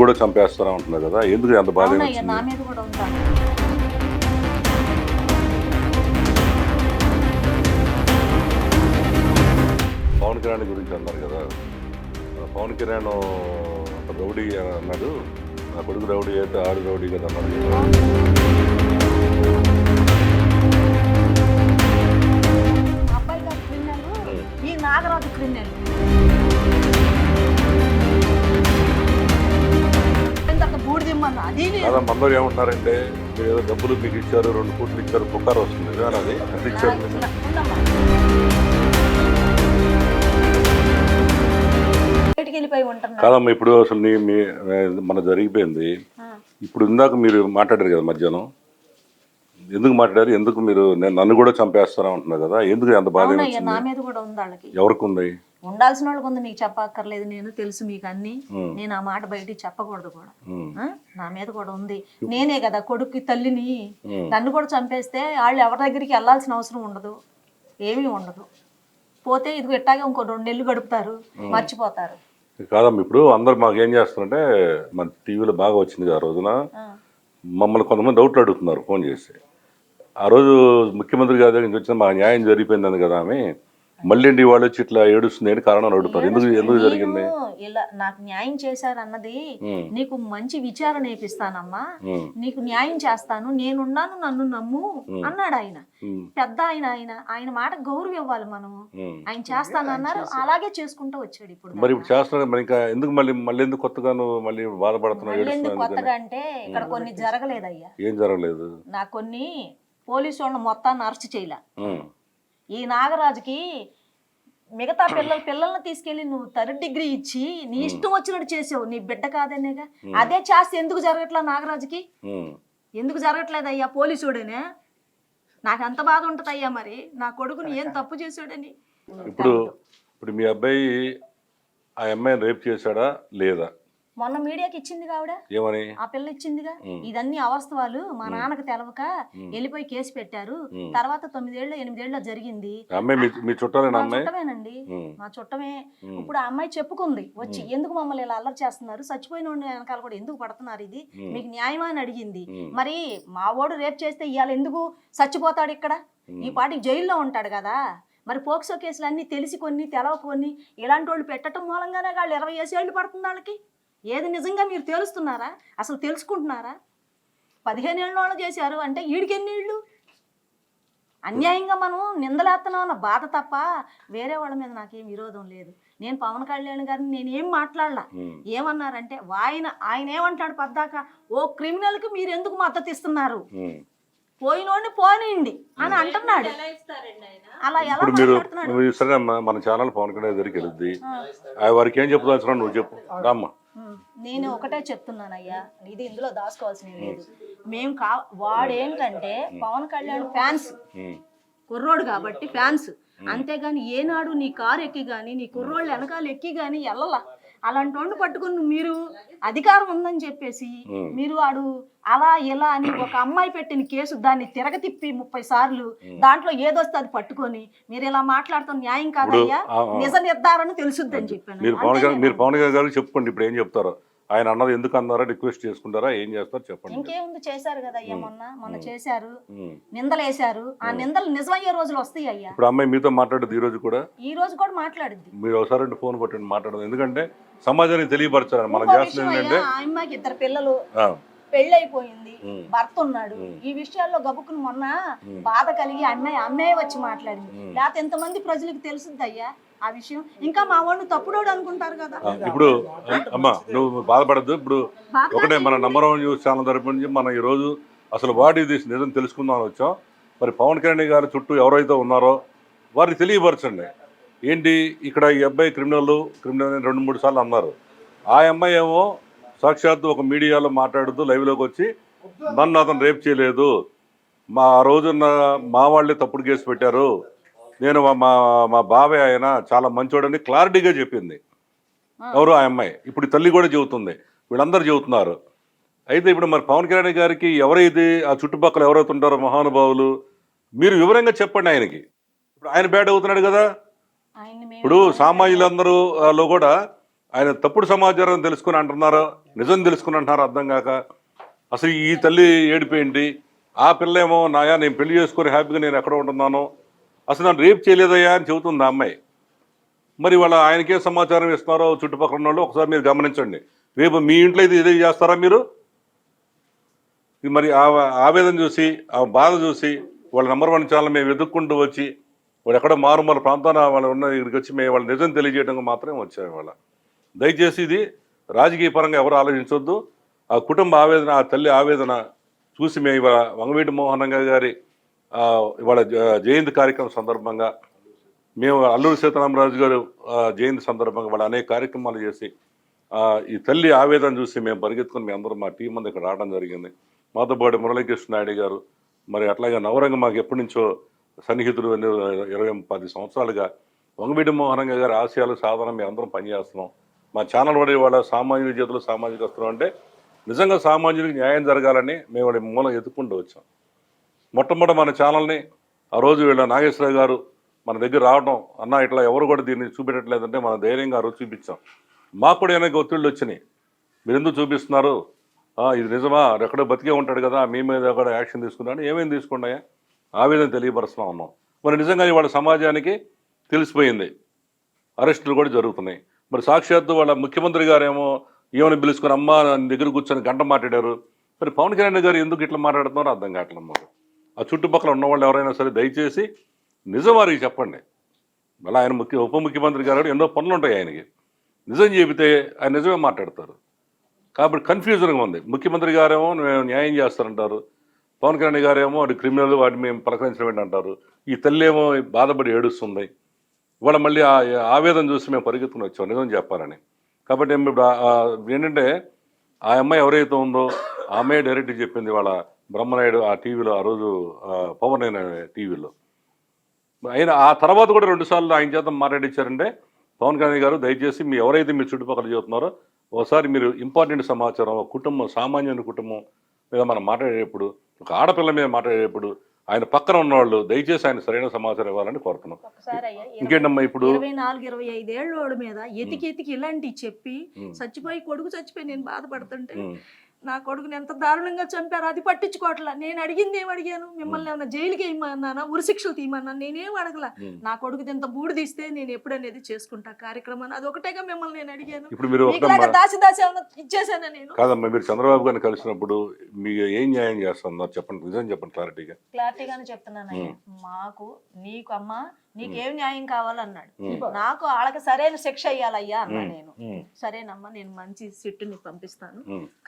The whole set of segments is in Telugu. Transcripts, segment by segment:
కూడా చంపేస్తారా ఉంటున్నారు కదా, ఎందుకు అంత బాధ అవునయ్యా, నా మీద కూడా ఉందా? పవన్ కళ్యాణ్ గురించి అన్నారు కదా, పవన్ కళ్యాణ్ రౌడీ అని అన్నాడు, నా కొడుకు రౌడీ అయితే ఆడు రౌడీ కదా అన్నాడు కదా. మా అబ్బాయి గారు క్రిమినల్, ఈ నాగరాజు క్రిమినల్. బూడిదిమ్మన్నా అది అలా అందరూ ఏమంటున్నారంటే, మీరు ఏదో డబ్బులు మీకు ఇచ్చారు, 2 కోట్లు ఇచ్చారు, పుకారు వస్తుంది కానీ అది ఎంత ఇచ్చారు మీరు? వెళ్ళిపోయి ఉంటున్నా కాదమ్మా, ఇప్పుడు అసలు మన జరిగిపోయింది. ఇప్పుడు ఇందాక మీరు మాట్లాడారు కదా మధ్యాహ్నం, ఎందుకు మాట్లాడారు, ఎందుకు మీరు నన్ను కూడా చంపేస్తారా ఉంటున్నారు కదా, ఎందుకు అంత బాధ? నా మీద కూడా ఉంది వాళ్ళకి. ఎవరికి ఉంది? ఉండాల్సిన వాళ్ళకి ఉంది, మీకు చెప్పక్కర్లేదు. నేను తెలుసు మీకు అన్ని. నేను ఆ మాట బయటికి చెప్పకూడదు కూడా. నా మీద కూడా ఉంది. నేనే కదా కొడుక్కి తల్లిని. నన్ను కూడా చంపేస్తే వాళ్ళు ఎవరి దగ్గరికి వెళ్ళాల్సిన అవసరం ఉండదు, ఏమీ ఉండదు. పోతే ఇది ఎట్టాగే ఇంకో 2 నెలలు గడుపుతారు, మర్చిపోతారు. కాదమ్మా, ఇప్పుడు అందరు మాకు ఏం చేస్తారంటే, మన టీవీలో బాగా వచ్చింది ఆ రోజున, మమ్మల్ని కొంతమంది డౌట్లు అడుగుతున్నారు ఫోన్ చేసి. ఆ రోజు ముఖ్యమంత్రి గారి దగ్గర నుంచి వచ్చిన మా న్యాయం జరిగిపోయిందని కదా ఆమె, మళ్ళీ వాళ్ళు వచ్చి ఇట్లా ఏడుస్తుంది అని కారణం అడుగుతారు. ఎందుకు జరిగింది? ఇలా నాకు న్యాయం చేశారు అన్నది, నీకు మంచి విచారణ నేర్పిస్తానమ్మా, నీకు న్యాయం చేస్తాను, నేనున్నాను, నన్ను నమ్ము అన్నాడు ఆయన. పెద్ద ఆయన మాట గౌరవం ఇవ్వాలి మనము. ఆయన చేస్తానన్నారు, అలాగే చేసుకుంటూ వచ్చాడు. ఇప్పుడు మరి ఇప్పుడు చేస్తున్నారు, మరి ఇంకా ఎందుకు మళ్ళీ ఎందుకు కొత్తగా మళ్ళీ బాధపడుతున్నావు? ఎందుకు కొత్తగా అంటే ఇక్కడ కొన్ని జరగలేదయ్యా. ఏం జరగలేదు? నాకు కొన్ని పోలీసు వాళ్ళని మొత్తాన్ని అరెస్ట్ చేయలే. ఈ నాగరాజుకి మిగతా పిల్లల్ని తీసుకెళ్లి నువ్వు 3rd డిగ్రీ ఇచ్చి నీ ఇష్టం వచ్చినట్టు చేసావు, నీ బిడ్డ కాదనేగా. అదే చేస్తే ఎందుకు జరగట్లా నాగరాజుకి? ఎందుకు జరగట్లేదయ్యా? పోలీసుడేనే. నాకు అంత బాధ ఉంటదయ్యా, మరి నా కొడుకుని ఏం తప్పు చేశాడని. ఇప్పుడు మీ అబ్బాయి ఆ అమ్మాయిని రేప్ చేశాడా లేదా? మొన్న మీడియాకి ఇచ్చింది కావిడ, ఏమని? ఆ పిల్ల ఇచ్చిందిగా. ఇదన్నీ అవాస్తవాలు, మా నాన్నకు తెలవక వెళ్ళిపోయి కేసు పెట్టారు, తర్వాత 9 ఏళ్ళు 8 ఏళ్ళలో జరిగింది. చుట్టమేనండి, మా చుట్టమే. ఇప్పుడు ఆ అమ్మాయి చెప్పుకుంది వచ్చి, ఎందుకు మమ్మల్ని ఇలా అల్లరి చేస్తున్నారు, చచ్చిపోయిన వెనకాల కూడా ఎందుకు పడుతున్నారు, ఇది మీకు న్యాయమా అని అడిగింది. మరి మా వాడు రేప్ చేస్తే ఇవాళ ఎందుకు చచ్చిపోతాడు ఇక్కడ? ఈ పాటికి జైల్లో ఉంటాడు కదా. మరి పోక్సో కేసులు అన్నీ తెలిసి కొన్ని తెలవకొని ఇలాంటి వాళ్ళు పెట్టడం మూలంగానే వాళ్ళు 20 ఏళ్ళు పడుతుంది వాళ్ళకి. ఏది నిజంగా మీరు తెలుస్తున్నారా? అసలు తెలుసుకుంటున్నారా? 15 ఏళ్ళ వాళ్ళు చేశారు అంటే వీడికి ఎన్ని ఏళ్ళు? అన్యాయంగా మనం నిందలేస్తున్నాం అన్న బాధ తప్ప వేరే వాళ్ళ మీద నాకేం విరోధం లేదు. నేను పవన్ కళ్యాణ్ గారిని నేనేం మాట్లాడలా. ఏమన్నారంటే ఆయన ఏమంటాడు పద్దాక, ఓ క్రిమినల్కి మీరు ఎందుకు మద్దతు ఇస్తున్నారు, పోయినోడిని పోనీయండి అని అంటున్నాడు. అలా ఎలా మాట్లాడుతున్నాడు? సరే అమ్మా, మన ఛానల్ పవన్ కళ్యాణ్ దగ్గరికి వెళ్తుంది, వారికి ఏం చెప్తా నువ్వు చెప్పు రామ్మా. నేను ఒకటే చెప్తున్నానయ్యా, ఇది ఇందులో దాచుకోవాల్సిన లేదు. మేము వాడేంటంటే పవన్ కళ్యాణ్ ఫ్యాన్స్, కుర్రోడు కాబట్టి ఫ్యాన్స్. అంతేగాని ఏనాడు నీ కారు ఎక్కి గాని నీ కుర్రోళ్ళు వెనకాల ఎక్కి గాని వెళ్ళలా. అలాంటి వాడిని పట్టుకుని మీరు అధికారం ఉందని చెప్పేసి మీరు వాడు అలా ఇలా అని ఒక అమ్మాయి పెట్టిన కేసు దాన్ని తిరగతిప్పి 30 సార్లు దాంట్లో ఏదొస్తే అది పట్టుకొని మీరు ఇలా మాట్లాడుతున్న న్యాయం కాదయ్యా, నిజ నిర్ధారణ తెలుసుద్దని చెప్పాను. మీరు పవన్ గారు చెప్పుకోండి, ఇప్పుడు ఏం చెప్తారో. ఆయన అన్నది ఎందుకు అన్నారా, రిక్వెస్ట్ చేసుకుంటారా, ఏం చేస్తారు చెప్పండి. ఇంకేముంది, చేశారు కదా అయ్యా, మొన్న చేశారు, నిందలేశారు. ఆ నిందలు నిజమయ్యే రోజులు వస్తాయి అయ్యా. ఇప్పుడు అమ్మాయి మీతో మాట్లాడదు ఈ రోజు కూడా మాట్లాడుద్ది. మీరు ఒకసారి ఫోన్ కొట్టండి, మాట్లాడదు. ఎందుకంటే సమాజానికి తెలియపరచాలి. మనం చేస్తుంది ఏంటంటే, ఆ అమ్మాయికి 2 పిల్లలు, పెళ్ళైపోయింది, భర్త ఉన్నాడు. ఈ విషయాల్లో గబుకుని మొన్న బాధ కలిగి అమ్మాయి వచ్చి మాట్లాడింది. లేకపోతే ఎంతమంది ప్రజలకు తెలుసుద్ది అయ్యా ఆ విషయం. ఇంకా మా వాడిని తప్పుడోడు అనుకుంటారు కదా. ఇప్పుడు అమ్మా నువ్వు బాధపడద్దు. ఇప్పుడు ఒకటే మన #1 న్యూస్ ఛానల్ తరపు నుంచి మనం ఈరోజు అసలు వాటి నిజం తెలుసుకుందామని వచ్చాం. మరి పవన్ కళ్యాణ్ గారి చుట్టూ ఎవరైతే ఉన్నారో వారికి తెలియపరచండి. ఏంటి ఇక్కడ ఈ అబ్బాయి క్రిమినల్ 2-3 సార్లు అన్నారు. ఆ అమ్మాయి ఏమో సాక్షాత్తు ఒక మీడియాలో మాట్లాడుతూ లైవ్లోకి వచ్చి, నన్ను అతను రేప్ చేయలేదు, ఆ రోజున మా వాళ్ళే తప్పుడు కేసు పెట్టారు, నేను మా బాబాయ్ ఆయన చాలా మంచోడని క్లారిటీగా చెప్పింది. ఎవరు? ఆ అమ్మాయి. ఇప్పుడు తల్లి కూడా చెబుతుంది, వీళ్ళందరూ చెబుతున్నారు. అయితే ఇప్పుడు మరి పవన్ కళ్యాణ్ గారికి ఎవరైతే ఆ చుట్టుపక్కల ఎవరైతే ఉంటారో మహానుభావులు, మీరు వివరంగా చెప్పండి ఆయనకి. ఇప్పుడు ఆయన బ్యాడ్ అవుతున్నాడు కదా. ఇప్పుడు సామాన్యులందరూ లో కూడా ఆయన తప్పుడు సమాచారం తెలుసుకుని అంటున్నారో నిజం తెలుసుకుని అంటున్నారో అర్థం కాక అసలు ఈ తల్లి ఏడిపోయింది, ఆ పిల్ల ఏమో నాయా నేను పెళ్లి చేసుకొని హ్యాపీగా నేను ఎక్కడ ఉంటున్నాను, అసలు నన్ను రేపు చేయలేదయ్యా అని చెబుతుంది ఆ అమ్మాయి. మరి వాళ్ళ ఆయనకే సమాచారం ఇస్తున్నారో చుట్టుపక్కల ఉన్న వాళ్ళు ఒకసారి మీరు గమనించండి. రేపు మీ ఇంట్లో ఇదే చేస్తారా మీరు? మరి ఆ ఆవేదన చూసి ఆ బాధ చూసి వాళ్ళ నెంబర్ 1 ఛానల్ మేము వెతుక్కుంటూ వచ్చి వాళ్ళు ఎక్కడో మారుమూల ప్రాంతాన వాళ్ళు ఉన్న ఇక్కడికి వచ్చి మేము వాళ్ళ నిజం తెలియజేయడానికి మాత్రమే వచ్చాము వాళ్ళ. దయచేసి ఇది రాజకీయ పరంగా ఎవరు ఆలోచించొద్దు. ఆ కుటుంబ ఆవేదన, ఆ తల్లి ఆవేదన చూసి మేము ఇవాళ వంగవీటి మోహన్ గారి ఇవాళ జయంతి కార్యక్రమం సందర్భంగా మేము అల్లూరి సీతారామరాజు గారు జయంతి సందర్భంగా వాళ్ళ అనేక కార్యక్రమాలు చేసి ఈ తల్లి ఆవేదన చూసి మేము పరిగెత్తుకుని మేము అందరం మా టీం అంతా ఇక్కడ రావడం జరిగింది. మాతో పాటు మురళీకృష్ణ నాయుడు గారు, మరి అట్లాగే నవరంగ మాకు ఎప్పటి నుంచో సన్నిహితులు 20-10 సంవత్సరాలుగా వంగవీటి మోహన్ గారి ఆశయాలు సాధన మేము అందరం పనిచేస్తున్నాం. మా ఛానల్ వాడి వాళ్ళ సామాజిక చేతులు సామాజికస్తులు అంటే నిజంగా సామాజిక న్యాయం జరగాలని మేము వాడి మూలం ఎత్తుకుంటూ వచ్చాం. మొట్టమొదటి మన ఛానల్ని ఆ రోజు వీళ్ళ నాగేశ్వరరావు గారు మన దగ్గర రావడం, అన్న ఇట్లా ఎవరు కూడా దీన్ని చూపెట్టట్లేదంటే మన ధైర్యంగా ఆ రోజు చూపించాం. మాకు కూడా ఏమైనా ఒత్తిళ్ళు వచ్చినాయి, మీరు ఎందుకు చూపిస్తున్నారు, ఇది నిజమా, ఎక్కడో బతికే ఉంటాడు కదా, మీ మీద కూడా యాక్షన్ తీసుకున్నాను, ఏమేమి తీసుకున్నాయా ఆవేదన తెలియపరుస్తూ ఉన్నాం. మరి నిజంగా వాళ్ళ సమాజానికి తెలిసిపోయింది, అరెస్టులు కూడా జరుగుతున్నాయి. మరి సాక్షాత్తు వాళ్ళ ముఖ్యమంత్రి గారేమో ఏమని పిలుచుకొని అమ్మ దగ్గర కూర్చొని గంట మాట్లాడారు. మరి పవన్ కళ్యాణ్ గారు ఎందుకు ఇట్లా మాట్లాడుతున్నారో అర్థం కావట్లేదు మాకు. ఆ చుట్టుపక్కల ఉన్నవాళ్ళు ఎవరైనా సరే దయచేసి నిజం వారికి చెప్పండి. మళ్ళీ ఆయన ఉప ముఖ్యమంత్రి గారు ఎన్నో పనులు ఉంటాయి ఆయనకి, నిజం చెబితే ఆయన నిజమే మాట్లాడతారు. కాబట్టి కన్ఫ్యూజన్గా ఉంది. ముఖ్యమంత్రి గారేమో న్యాయం చేస్తారంటారు, పవన్ కళ్యాణ్ గారేమో అది క్రిమినల్, వాటిని మేము పలకరించడం అంటారు. ఈ తల్లి ఏమో బాధపడి ఏడుస్తుంది. ఇవాళ మళ్ళీ ఆ ఆవేదన చూసి మేము పరిగెత్తుకుని వచ్చాం నిజం చెప్పాలని. కాబట్టి ఇప్పుడు ఏంటంటే ఆ అమ్మాయి ఎవరైతే ఉందో ఆ అమ్మాయి డైరెక్ట్గా చెప్పింది వాళ్ళ బ్రహ్మనాయుడు ఆ టీవీలో, ఆ రోజు పవన్ అయిన టీవీలో. అయినా ఆ తర్వాత కూడా 2 సార్లు ఆయన చేత మాట్లాడించారంటే పవన్ కళ్యాణ్ గారు దయచేసి మీ ఎవరైతే మీ చుట్టుపక్కల చెబుతున్నారో ఒకసారి మీరు ఇంపార్టెంట్ సమాచారం, కుటుంబం, సామాన్యుని కుటుంబం మీద మనం మాట్లాడేటప్పుడు, ఒక ఆడపిల్ల మీద మాట్లాడేటప్పుడు ఆయన పక్కన ఉన్నవాళ్ళు దయచేసి ఆయన సరైన సమాచారం ఇవ్వాలని కోరుతున్నాం. ఇంకేంటమ్మా ఇప్పుడు 24-25 ఏళ్ళోడి మీద ఎతికి ఇలాంటివి చెప్పి చచ్చిపోయి కొడుకు చచ్చిపోయి నేను బాధపడుతుంటే నా కొడుకుని ఎంత దారుణంగా చంపారు అది పట్టించుకోవట్లా. నేను అడిగింది ఏం అడిగాను, మిమ్మల్ని ఏమన్నా జైలుకి వేయమన్నానా, ఉరిశిక్షలు తీయమన్నా, నేనేం అడగల. నా కొడుకు ఎంత బూడి తీస్తే నేను ఎప్పుడనేది చేసుకుంటా కార్యక్రమాన్ని, అది ఒకటేగా మిమ్మల్ని నేను అడిగాను. ఇప్పుడు మీరు దాచి ఏమన్నా ఇచ్చేసానా నేను? కాదమ్మా, మీరు చంద్రబాబు గారిని కలిసినప్పుడు మీకు ఏం న్యాయం చేస్తున్నారు చెప్పండి, నిజం చెప్పండి క్లారిటీగానే చెప్తున్నాను. మాకు నీకు అమ్మ నీకేం న్యాయం కావాలన్నాడు, నాకు వాళ్ళకి సరైన శిక్ష అయ్యాలయ్యా అన్నా. నేను సరేనమ్మా, నేను మంచి సిట్టుని పంపిస్తాను,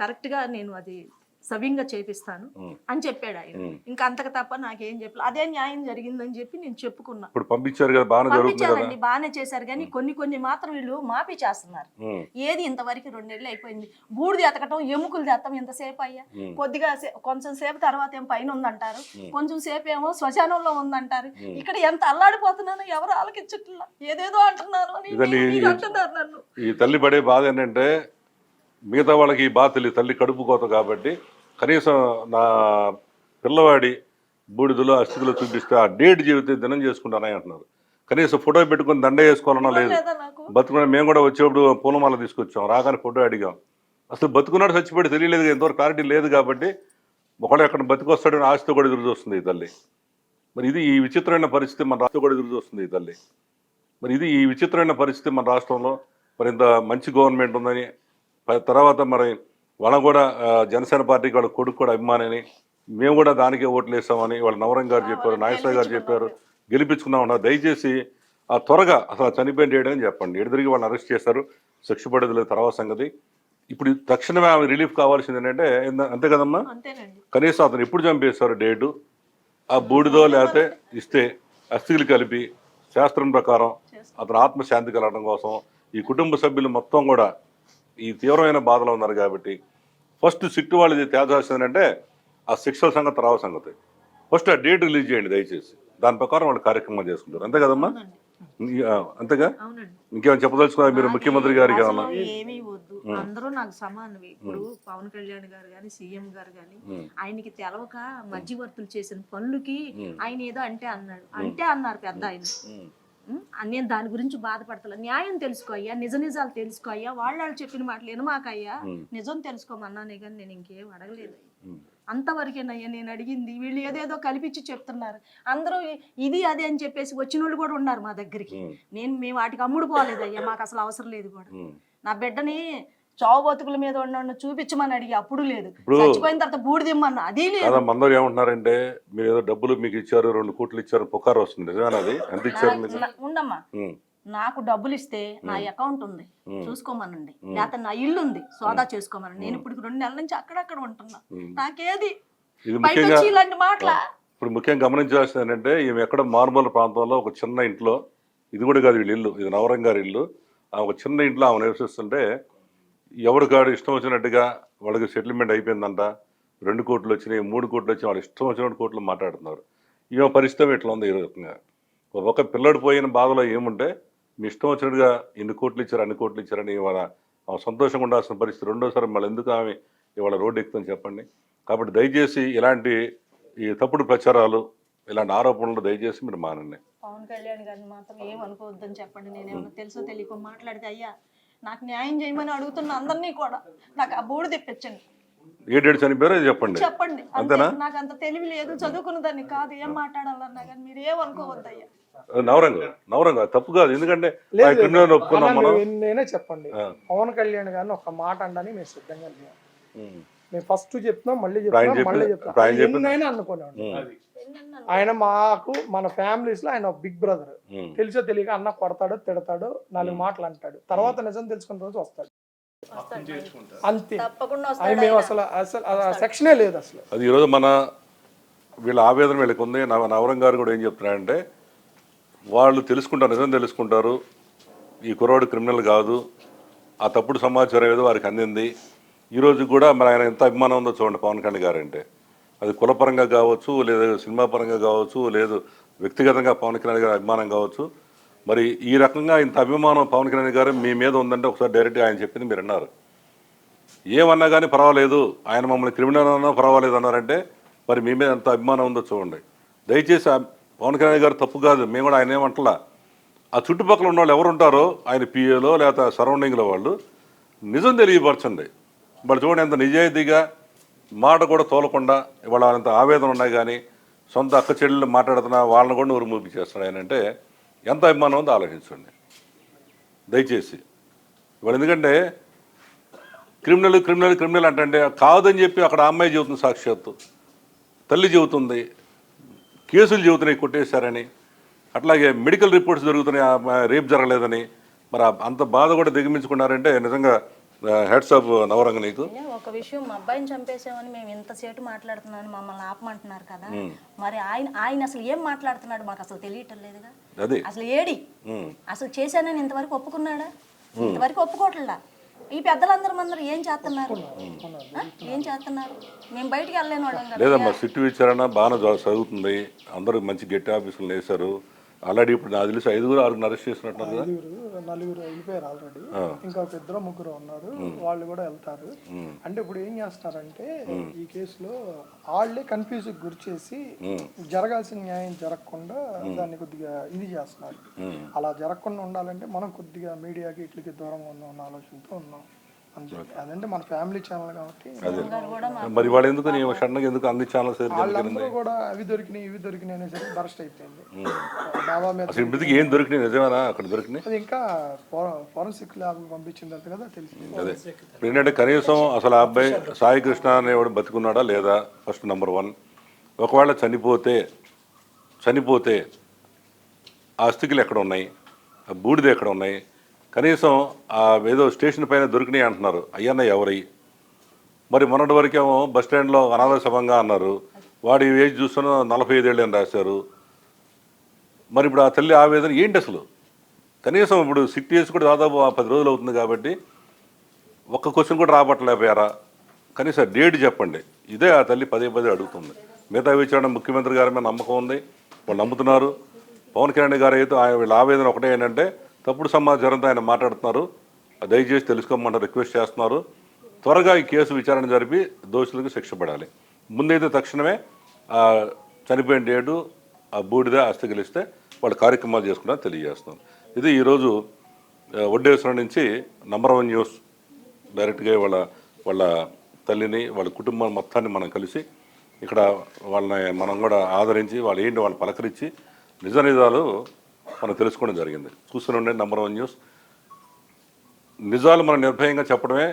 కరెక్ట్ గా నేను అది సవ్యంగా చేపిస్తాను అని చెప్పాడు ఆయన. ఇంకా అంతకు తప్ప నాకేం చెప్పలేదు. అదే న్యాయం జరిగిందని చెప్పి నేను చెప్పుకున్నా. ఇప్పుడు పంపించారు కదా, పంపించారండి, బాగానే చేశారు. కానీ కొన్ని మాత్రం వీళ్ళు మాఫీ చేస్తున్నారు. ఏది ఇంతవరకు 2 నెలలు అయిపోయింది, బూడిది ఎతకటం, ఎముకలు తెత్తం ఎంతసేపు అయ్యా, కొద్దిగా కొంచెం సేపు తర్వాత ఏం పైన ఉందంటారు, కొంచెం సేపు ఏమో శ్మశానంలో ఉందంటారు. ఇక్కడ ఎంత అల్లాడిపోతున్నానో ఎవరు ఆలకించట్లా, ఏదేదో అంటున్నారు అంటున్నారు నన్ను. ఈ తల్లి పడే బాధ ఏంటంటే మిగతా వాళ్ళకి ఈ బాధ తెలియదు, తల్లి కడుపు కోత కాబట్టి కనీసం నా పిల్లవాడి బూడిదలో అస్థితిలో చూపిస్తే ఆ డేట్ చెబితే దినం చేసుకుంటానని అంటున్నారు. కనీసం ఫోటో పెట్టుకుని దండ వేసుకోవాలన్నా లేదు. బతుకున్నా మేము కూడా వచ్చేప్పుడు పూలమాల తీసుకొచ్చాం, రాగానే ఫోటో అడిగాం. అసలు బతుకున్నాడు చచ్చిపోయి తెలియలేదు, ఎంతవరకు క్లారిటీ లేదు. కాబట్టి ఒకడు ఎక్కడ బతికొస్తాడని ఆశతో కూడా ఎదురు చూస్తుంది ఈ తల్లి. మరి ఇది ఈ విచిత్రమైన పరిస్థితి మన రాష్ట్రం కూడా ఎదురు చూస్తుంది ఈ తల్లి. మరి ఇది ఈ విచిత్రమైన పరిస్థితి మన రాష్ట్రంలో. మరి ఇంత మంచి గవర్నమెంట్ ఉందని, తర్వాత మరి వాళ్ళ కూడా జనసేన పార్టీకి వాళ్ళ కొడుకు కూడా అభిమాని, మేము కూడా దానికే ఓట్లు వేస్తామని వాళ్ళ నవరంగ్ గారు చెప్పారు, నాగేశ్వర గారు చెప్పారు, గెలిపించుకున్నామన్నారు. దయచేసి ఆ త్వరగా అసలు చనిపోయిన చేయడని చెప్పండి. ఎదురుగా వాళ్ళని అరెస్ట్ చేశారు, శిక్ష పడేది లేదు, తర్వాత సంగతి. ఇప్పుడు తక్షణమే ఆమె రిలీఫ్ కావాల్సింది ఏంటంటే, అంతే కదమ్మా, కనీసం అతను ఎప్పుడు చంపేస్తారు డేటు, ఆ బూడిదో లేకపోతే ఇస్తే అస్థిలు కలిపి శాస్త్రం ప్రకారం అతను ఆత్మశాంతి కలగడం కోసం ఈ కుటుంబ సభ్యులు మొత్తం కూడా ఈ తీవ్రమైన బాధలో ఉన్నారు. కాబట్టి ఫస్ట్ సిట్టు వాళ్ళు తేల్చాల్సిందంటే ఆ శిక్షల సంగతి, తర్వాత సంగతి. ఫస్ట్ ఆ డేట్ రిలీజ్ చేయండి దయచేసి, దాని ప్రకారం వాళ్ళు కార్యక్రమాలు చేసుకుంటారు. అంతే కదమ్మా, అంతేగా. ఇంకేమైనా చెప్పదలుచుకున్నారు మీరు ముఖ్యమంత్రి గారికి? ఏమన్నా ఏమీ వద్దు, అందరూ నాకు సమానమే. ఇప్పుడు పవన్ కళ్యాణ్ గారు కానీ సీఎం గారు కానీ ఆయనకి తెలవక మధ్యవర్తులు చేసిన పనులకి ఆయన ఏదో అన్నారు పెద్ద ఆయన. నేను దాని గురించి బాధపడతలే. న్యాయం తెలుసుకో అయ్యా, నిజ నిజాలు తెలుసుకో అయ్యా, వాళ్ళు చెప్పిన మాటలు వినమాకయ్యా, నిజం తెలుసుకోమన్నానే కానీ నేను ఇంకేం అడగలేదు. అంతవరకేనయ్యా నేను అడిగింది. వీళ్ళు ఏదేదో కల్పించి చెప్తున్నారు. అందరూ ఇది అదే అని చెప్పేసి వచ్చిన వాళ్ళు కూడా ఉన్నారు మా దగ్గరికి. మేము వాటికి అమ్ముడు పోలేదయ్యా, మాకు అసలు అవసరం లేదు కూడా. నా బిడ్డని చావు బతుకుల మీద ఉన్న చూపించమని అడిగి అప్పుడు లేదు, చచ్చిపోయిన తర్వాత బూడిదిమ్మన్నా అది లేదు. అందరూ ఏమంటున్నారంటే మీరు ఏదో డబ్బులు మీకు ఇచ్చారు, 2 కోట్లు ఇచ్చారు, పుకారు వస్తుంది. నిజమేనా అది? ఎంత ఇచ్చారు? ఉండమ్మా, నాకు డబ్బులు ఇస్తే నా అకౌంట్ ఉంది చూసుకోమనండి, లేకపోతే నా ఇల్లు ఉంది సోదా చేసుకోమనండి. నేను ఇప్పుడు 2 నెలల నుంచి అక్కడక్కడ ఉంటున్నా, నాకేది ఇలాంటి మాటల. ఇప్పుడు ముఖ్యంగా గమనించాల్సింది ఏంటంటే ఈమె ఎక్కడ మారుమూల ప్రాంతంలో ఒక చిన్న ఇంట్లో, ఇది కూడా కాదు వీళ్ళ ఇల్లు, ఇది నవరంగ్ గారి ఇల్లు, ఒక చిన్న ఇంట్లో ఆమె నివసిస్తుంటే ఎవరు కాడు ఇష్టం వచ్చినట్టుగా వాళ్ళకి సెటిల్మెంట్ అయిపోయిందంట, 2 కోట్లు వచ్చినాయి, 3 కోట్లు వచ్చి వాళ్ళు ఇష్టం వచ్చినట్టు కోట్లు మాట్లాడుతున్నారు. ఈమె పరిస్థితి ఇట్లా ఉంది ఈ రకంగా. ఒక పిల్లడు పోయిన బాధలో ఏముంటే మీ ఇష్టం వచ్చినట్టుగా ఇన్ని కోట్లు ఇచ్చారు, అన్ని కోట్లు ఇచ్చారని ఇవాళ ఆమె సంతోషంగా ఉండాల్సిన పరిస్థితి. రెండోసారి మళ్ళీ ఎందుకు ఆమె ఇవాళ రోడ్డు ఎక్కుతుందని చెప్పండి. కాబట్టి దయచేసి ఇలాంటి ఈ తప్పుడు ప్రచారాలు, ఇలాంటి ఆరోపణలు దయచేసి మీరు మానండి. పవన్ కళ్యాణ్ గారిని మాత్రం ఏమనుకోవద్దని చెప్పండి. నేనేమన్నా తెలుసో తెలియకో మాట్లాడితే అయ్యా నాకు న్యాయం చేయమని అడుగుతున్న అందరినీ కూడా నాకు ఆ బోర్డు తెప్పించండి. ఏడేడు చనిపోయారో చెప్పండి చెప్పండి అంతేనా? నాకు అంత తెలివి లేదు, చదువుకున్న దాన్ని కాదు, ఏం మాట్లాడాలన్నా కానీ మీరు ఏమనుకోవద్దు అయ్యా. నవరంగ తప్పు కాదు, ఎందుకంటే నేనే చెప్పండి. పవన్ కళ్యాణ్ గారిని ఒక మాట అనడానికి మేము సిద్ధంగా లేము. మేము ఫస్ట్ చెప్తున్నాం, మళ్ళీ చెప్తున్నాం, మళ్ళీ చెప్తాం. ఎన్నైనా అనుకున్నాం. ఆయన మాకు మన ఫ్యామిలీస్ లో ఆయన బిగ్ బ్రదర్. తెలిసో తెలియక అన్న కొడతాడు, తిడతాడు, 4 మాటలు అంటాడు, తర్వాత నిజం తెలుసుకున్న రోజు వస్తాడు అంతే. అది మేము అసలు సెక్షనే లేదు అసలు. అది ఈరోజు మన వీళ్ళ ఆవేదన వీళ్ళకి ఉంది. నవరంగ్ గారు కూడా ఏం చెప్తున్నారంటే వాళ్ళు తెలుసుకుంటారు, నిజం తెలుసుకుంటారు, ఈ కుర్రాడు క్రిమినల్ కాదు, ఆ తప్పుడు సమాచారం ఏదో వారికి అందింది. ఈరోజు కూడా మరి ఆయన ఎంత అభిమానం ఉందో చూడండి పవన్ కళ్యాణ్ గారు అంటే. అది కులపరంగా కావచ్చు, లేదా సినిమా పరంగా కావచ్చు, లేదు వ్యక్తిగతంగా పవన్ కళ్యాణ్ గారి అభిమానం కావచ్చు. మరి ఈ రకంగా ఇంత అభిమానం పవన్ కళ్యాణ్ గారు మీ మీద ఉందంటే ఒకసారి డైరెక్ట్గా ఆయన చెప్పింది మీరు అన్నారు. ఏమన్నా కానీ పర్వాలేదు, ఆయన మమ్మల్ని క్రిమినల్ అన్నా పర్వాలేదు అన్నారంటే మరి మీ మీద ఎంత అభిమానం ఉందో చూడండి. దయచేసి పవన్ కళ్యాణ్ గారు తప్పు కాదు, మేము కూడా ఆయన ఏమంటలా. ఆ చుట్టుపక్కల ఉన్న వాళ్ళు ఎవరు ఉంటారో ఆయన పిఏలో లేకపోతే సరౌండింగ్లో వాళ్ళు నిజం తెలియపరచండి. ఇప్పుడు చూడండి ఎంత నిజాయితీగా, మాట కూడా తోలకుండా ఇవాళ అంత ఆవేదన ఉన్నాయి. కానీ సొంత అక్క చెల్లెళ్ళు మాట్లాడుతున్నా వాళ్ళని కూడా ఊరు మూపించేస్తున్నాడు ఆయన అంటే ఎంత అభిమానం ఉందో ఆలోచించండి దయచేసి. ఇవాళ ఎందుకంటే క్రిమినల్ అంటే కాదని చెప్పి అక్కడ అమ్మాయి చెబుతుంది, సాక్షాత్తు తల్లి చెబుతుంది, కేసులు చెబుతున్నాయి కొట్టేశారని, అట్లాగే మెడికల్ రిపోర్ట్స్ జరుగుతున్నాయి, రేప్ జరగలేదని. మరి అంత బాధ కూడా దిగమించుకున్నారంటే నిజంగా హెడ్స్ ఆఫ్ నవరంగ. నీకు ఒక విషయం, మా అబ్బాయిని చంపేసామని మేము ఇంతసేపు మాట్లాడుతున్నాను, మమ్మల్ని ఆపమంటున్నారు కదా, మరి ఆయన అసలు ఏం మాట్లాడుతున్నాడు మాకు అసలు తెలియటం లేదుగా. అసలు ఏడి అసలు చేశానని ఇంతవరకు ఒప్పుకున్నాడా? ఇంతవరకు ఒప్పుకోవట్లా. ఈ పెద్దలందరూ ఏం చేస్తున్నారు? మేము బయటికి వెళ్ళలేని వాళ్ళం కదా. లేదమ్మా, సిట్టు విచారణ బాగా చదువుతుంది, అందరూ మంచి గట్టి ఆఫీసులు వేశారు. ఆల్రెడీ ఇప్పుడు నాకు తెలిసి 5-6 అరెస్ట్ చేసినట్టు. 4 వెళ్ళిపోయారు ఆల్రెడీ, ఇంకా 2-3 ఉన్నారు, వాళ్ళు కూడా వెళ్తారు. అంటే ఇప్పుడు ఏం చేస్తున్నారంటే ఈ కేసులో వాళ్ళే కన్ఫ్యూజ్ గురి చేసి జరగాల్సిన న్యాయం జరగకుండా దాన్ని కొద్దిగా ఇది చేస్తున్నారు. అలా జరగకుండా ఉండాలంటే మనం కొద్దిగా మీడియాకి ఇట్లకి దూరంగా ఉన్న ఆలోచనతో ఉన్నాం. అదంటే మన ఫ్యామిలీ ఛానల్ కాబట్టి. మరి వాడు ఎందుకు సడన్గా ఎందుకు అన్ని ఛానల్స్ వాళ్ళందరూ కూడా అవి దొరికినాయి ఇవి దొరికినాయి అనేసరికి బరస్ట్ అయిపోయింది. ఏం దొరికినాయి నిజమేనా? అక్కడ దొరికినాయి, అది ఇంకా ఫోరెన్సిక్ ల్యాబ్ పంపించింది కదా తెలిసింది. అదే ఇప్పుడు ఏంటంటే కనీసం అసలు ఆ అబ్బాయి సాయి కృష్ణ అనేవాడు బతుకున్నాడా లేదా? First number 1. ఒకవేళ చనిపోతే ఆ అస్థికలు ఎక్కడ ఉన్నాయి, ఆ బూడిద ఎక్కడ ఉన్నాయి? కనీసం ఆ ఏదో స్టేషన్ పైన దొరికినాయి అంటున్నారు, అయ్యన్న ఎవరై? మరి మొన్నటి వరకేమో బస్ స్టాండ్లో అనాథ శవంగా అన్నారు, వాడి ఏజ్ చూస్తున్న 45 ఏళ్ళు అని రాశారు. మరి ఇప్పుడు ఆ తల్లి ఆవేదన ఏంటి అసలు? కనీసం ఇప్పుడు సిట్ చేసి కూడా దాదాపు 10 రోజులు అవుతుంది కాబట్టి ఒక్క క్వశ్చన్ కూడా రాబట్టలేకపోయారా? కనీసం డేట్ చెప్పండి. ఇదే ఆ తల్లి పదే అడుగుతుంది. మిగతా విచారణ ముఖ్యమంత్రి గారి మీద నమ్మకం ఉంది, వాళ్ళు నమ్ముతున్నారు. పవన్ కళ్యాణ్ గారు అయితే వీళ్ళ ఆవేదన ఒకటే ఏంటంటే తప్పుడు సమాచారంతో ఆయన మాట్లాడుతున్నారు, దయచేసి తెలుసుకోమని రిక్వెస్ట్ చేస్తున్నారు. త్వరగా ఈ కేసు విచారణ జరిపి దోషులకు శిక్ష పడాలి. ముందైతే తక్షణమే చనిపోయిన డేటు, ఆ బూడిద అస్థికలిస్తే వాళ్ళ కార్యక్రమాలు చేసుకున్నా తెలియజేస్తున్నాను. ఇది ఈరోజు వడ్డేశ్వరం నుంచి నంబర్ 1 న్యూస్ డైరెక్ట్గా వాళ్ళ తల్లిని వాళ్ళ కుటుంబం మొత్తాన్ని మనం కలిసి ఇక్కడ వాళ్ళని మనం కూడా ఆదరించి వాళ్ళు పలకరించి నిజాలు మనం తెలుసుకోవడం జరిగింది. చూస్తూనే ఉండే నంబర్ 1 న్యూస్. నిజాలు మనం నిర్భయంగా చెప్పడమే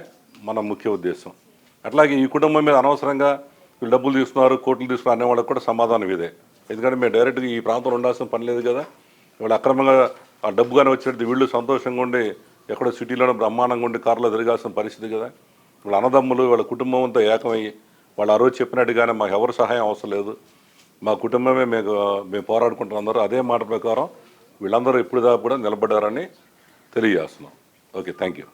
మన ముఖ్య ఉద్దేశం. అట్లాగే ఈ కుటుంబం మీద అనవసరంగా వీళ్ళు డబ్బులు తీసుకున్నారు, కోట్లు తీసుకున్నారు అనే వాళ్ళకి కూడా సమాధానం ఇదే. ఎందుకంటే మేము డైరెక్ట్గా ఈ ప్రాంతంలో ఉండాల్సిన పని లేదు కదా. వీళ్ళు అక్రమంగా ఆ డబ్బుగానే వచ్చేది వీళ్ళు సంతోషంగా ఉండి ఎక్కడో సిటీలోనే బ్రహ్మాండంగా ఉండి కారులో తిరగాల్సిన పరిస్థితి కదా. వాళ్ళ అన్నదమ్ములు వాళ్ళ కుటుంబం అంతా ఏకమయ్యి వాళ్ళు ఆ రోజు చెప్పినట్టుగానే మాకు ఎవరు సహాయం అవసరం లేదు, మా కుటుంబమే మేము పోరాడుకుంటున్నారు అదే మాట ప్రకారం వీళ్ళందరూ ఇప్పుడు దాకా కూడా నిలబడ్డారని తెలియజేస్తున్నాం. Okay, thank you.